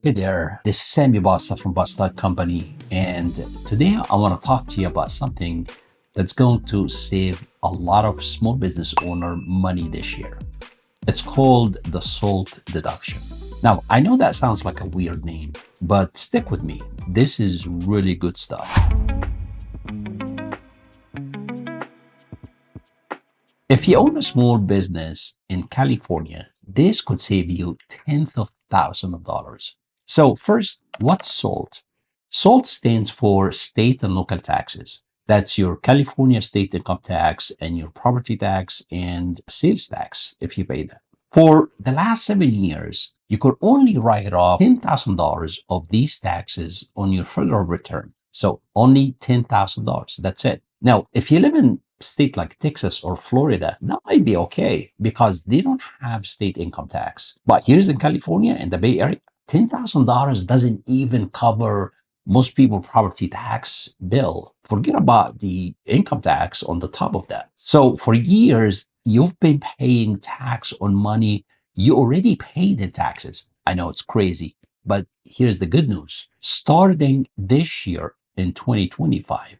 Hey there, this is Sammy Basta from Basta Company, and today I want to talk to you about something that's going to save a lot of small business owner money this year. It's called the SALT deduction. Now, I know that sounds like a weird name, but stick with me. This is really good stuff. If you own a small business in California, this could save you tens of thousands of dollars. So first, what's SALT? SALT stands for state and local taxes. That's your California state income tax and your property tax and sales tax if you pay that. For the last 7 years, you could only write off $10,000 of these taxes on your federal return. So only $10,000. That's it. Now, if you live in state like Texas or Florida, that might be okay because they don't have state income tax. But here's in California, in the Bay Area, $10,000 doesn't even cover most people property tax bill. Forget about the income tax on the top of that. So for years, you've been paying tax on money you already paid in taxes. I know it's crazy, but here's the good news. Starting this year in 2025,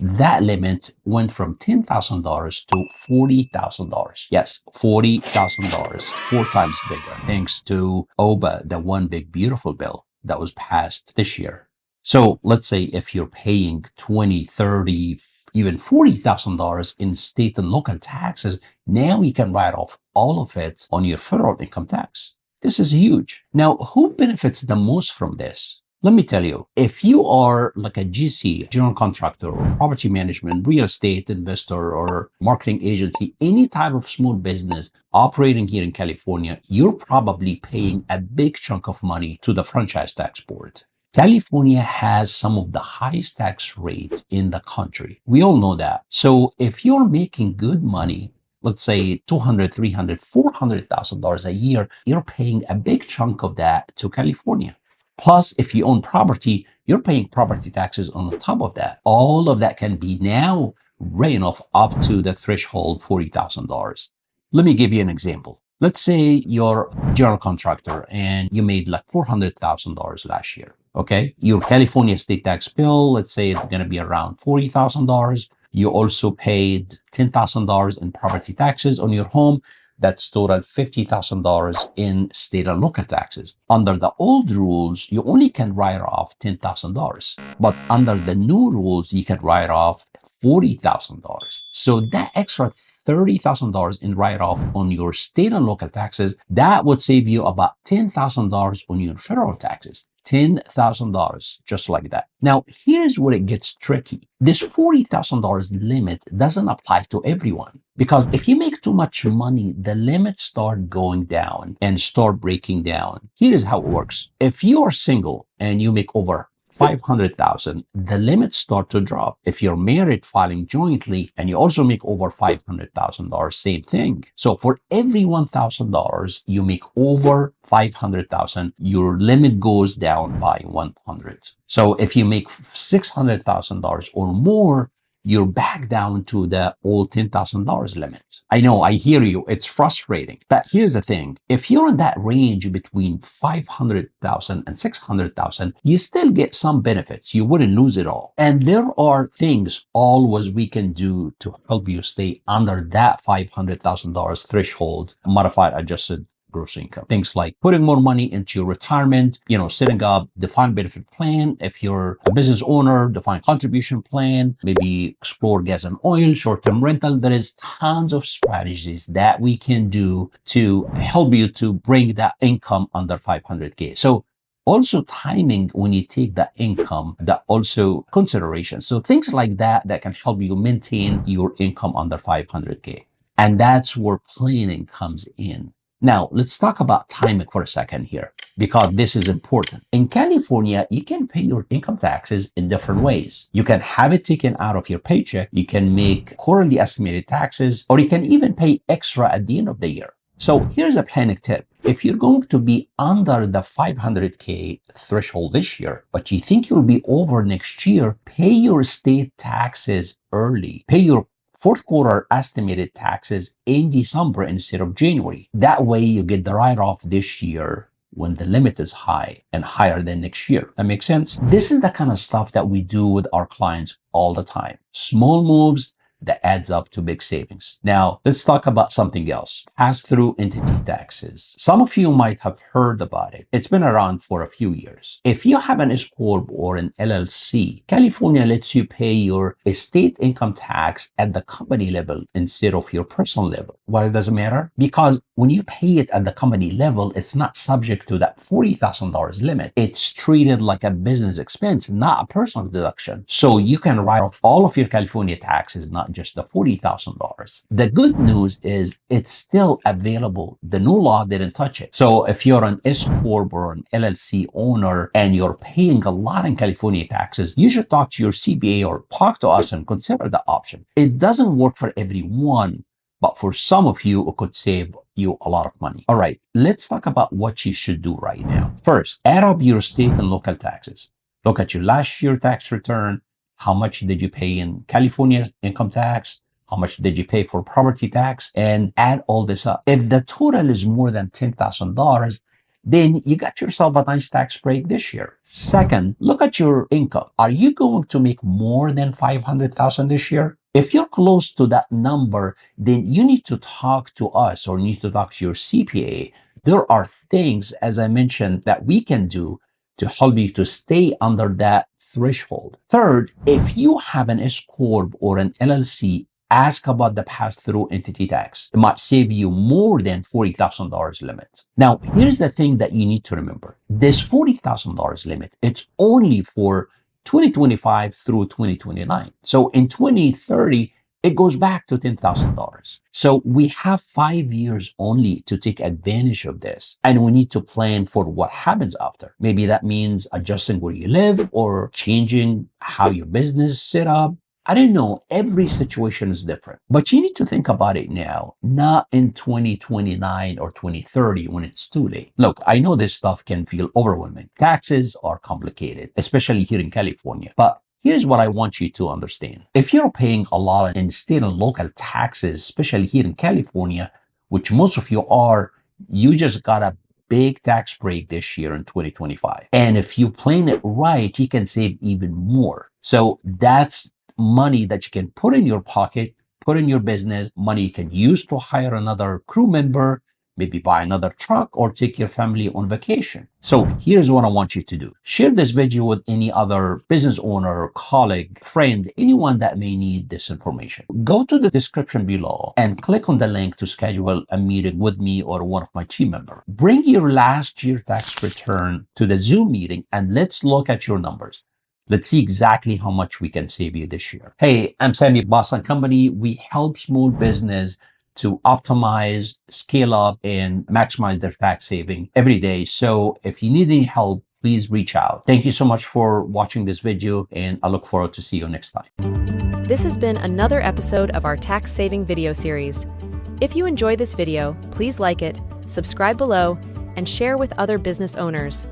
that limit went from $10,000 to $40,000. Yes, $40,000, 4 times bigger, thanks to OBA, the One Big Beautiful bill that was passed this year. So let's say if you're paying 20, 30, even $40,000 in state and local taxes, now you can write off all of it on your federal income tax. This is huge. Now, who benefits the most from this? Let me tell you, if you are like a GC, general contractor, or property management, real estate investor, or marketing agency, any type of small business operating here in California, you're probably paying a big chunk of money to the franchise tax board. California has some of the highest tax rates in the country. We all know that. So if you're making good money, let's say $200,000, $300,000, $400,000 a year, you're paying a big chunk of that to California. Plus, if you own property, you're paying property taxes on the top of that. All of that can be now written off up to the threshold $40,000. Let me give you an example. Let's say you're a general contractor and you made like $400,000 last year. Okay. Your California state tax bill, let's say it's going to be around $40,000. You also paid $10,000 in property taxes on your home. That's total $50,000 in state and local taxes. Under the old rules, you only can write off $10,000. But under the new rules, you can write off $40,000. So that extra $30,000 in write-off on your state and local taxes, that would save you about $10,000 on your federal taxes. $10,000, just like that. Now, here's where it gets tricky. This $40,000 limit doesn't apply to everyone because if you make too much money, the limits start going down and start breaking down. Here's how it works. If you are single and you make over 500,000, the limits start to drop. If you're married filing jointly and you also make over $500,000, same thing. So for every $1,000 you make over 500,000, your limit goes down by 100. So if you make $600,000 or more, you're back down to the old $10,000 limit. I know, I hear you. It's frustrating. But here's the thing. If you're in that range between 500,000 and 600,000, you still get some benefits. You wouldn't lose it all. And there are things always we can do to help you stay under that $500,000 threshold, modified adjusted gross income. Things like putting more money into your retirement, setting up defined benefit plan. If you're a business owner, defined contribution plan, maybe explore gas and oil, short-term rental. There is tons of strategies that we can do to help you to bring that income under 500K. So also timing when you take that income, that also consideration. So things like that can help you maintain your income under 500K. And that's where planning comes in. Now, let's talk about timing for a second here, because this is important. In California, you can pay your income taxes in different ways. You can have it taken out of your paycheck, you can make quarterly estimated taxes, or you can even pay extra at the end of the year. So here's a planning tip. If you're going to be under the 500K threshold this year, but you think you'll be over next year, pay your state taxes early. Pay your fourth quarter estimated taxes in December instead of January. That way you get the write-off this year when the limit is high and higher than next year. That makes sense? This is the kind of stuff that we do with our clients all the time. Small moves that adds up to big savings. Now, let's talk about something else. Pass-through entity taxes. Some of you might have heard about it. It's been around for a few years. If you have an S Corp or an LLC, California lets you pay your estate income tax at the company level instead of your personal level. Why does it matter? Because when you pay it at the company level, it's not subject to that $40,000 limit. It's treated like a business expense, not a personal deduction. So you can write off all of your California taxes, not just the $40,000. The good news is it's still available. The new law didn't touch it. So if you're an S Corp or an LLC owner and you're paying a lot in California taxes, you should talk to your CPA or talk to us and consider the option. It doesn't work for everyone, but for some of you, it could save you a lot of money. All right, let's talk about what you should do right now. First, add up your state and local taxes. Look at your last year tax return. How much did you pay in California income tax? How much did you pay for property tax? And add all this up. If the total is more than $10,000, then you got yourself a nice tax break this year. Second, look at your income. Are you going to make more than $500,000 this year? If you're close to that number, then you need to talk to us or need to talk to your CPA. There are things, as I mentioned, that we can do to help you to stay under that threshold. Third, if you have an S Corp or an LLC, ask about the pass-through entity tax. It might save you more than $40,000 limit. Now, here's the thing that you need to remember. This $40,000 limit, it's only for 2025 through 2029. So in 2030, it goes back to $10,000. So we have 5 years only to take advantage of this. And we need to plan for what happens after. Maybe that means adjusting where you live or changing how your business is set up. I don't know. Every situation is different. But you need to think about it now, not in 2029 or 2030 when it's too late. Look, I know this stuff can feel overwhelming. Taxes are complicated, especially here in California. But here's what I want you to understand. If you're paying a lot in state and local taxes, especially here in California, which most of you are, you just got a big tax break this year in 2025. And if you plan it right, you can save even more. So that's money that you can put in your pocket, put in your business, money you can use to hire another crew member, maybe buy another truck or take your family on vacation. So here's what I want you to do. Share this video with any other business owner, colleague, friend, anyone that may need this information. Go to the description below and click on the link to schedule a meeting with me or one of my team members. Bring your last year tax return to the Zoom meeting and let's look at your numbers. Let's see exactly how much we can save you this year. Hey, I'm Sammy Boss & Company. We help small business to optimize, scale up, and maximize their tax saving every day. So if you need any help, please reach out. Thank you so much for watching this video, and I look forward to see you next time. This has been another episode of our tax saving video series. If you enjoyed this video, please like it, subscribe below, and share with other business owners.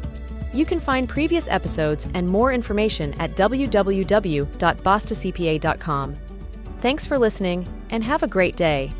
You can find previous episodes and more information at www.bostocpa.com. Thanks for listening, and have a great day.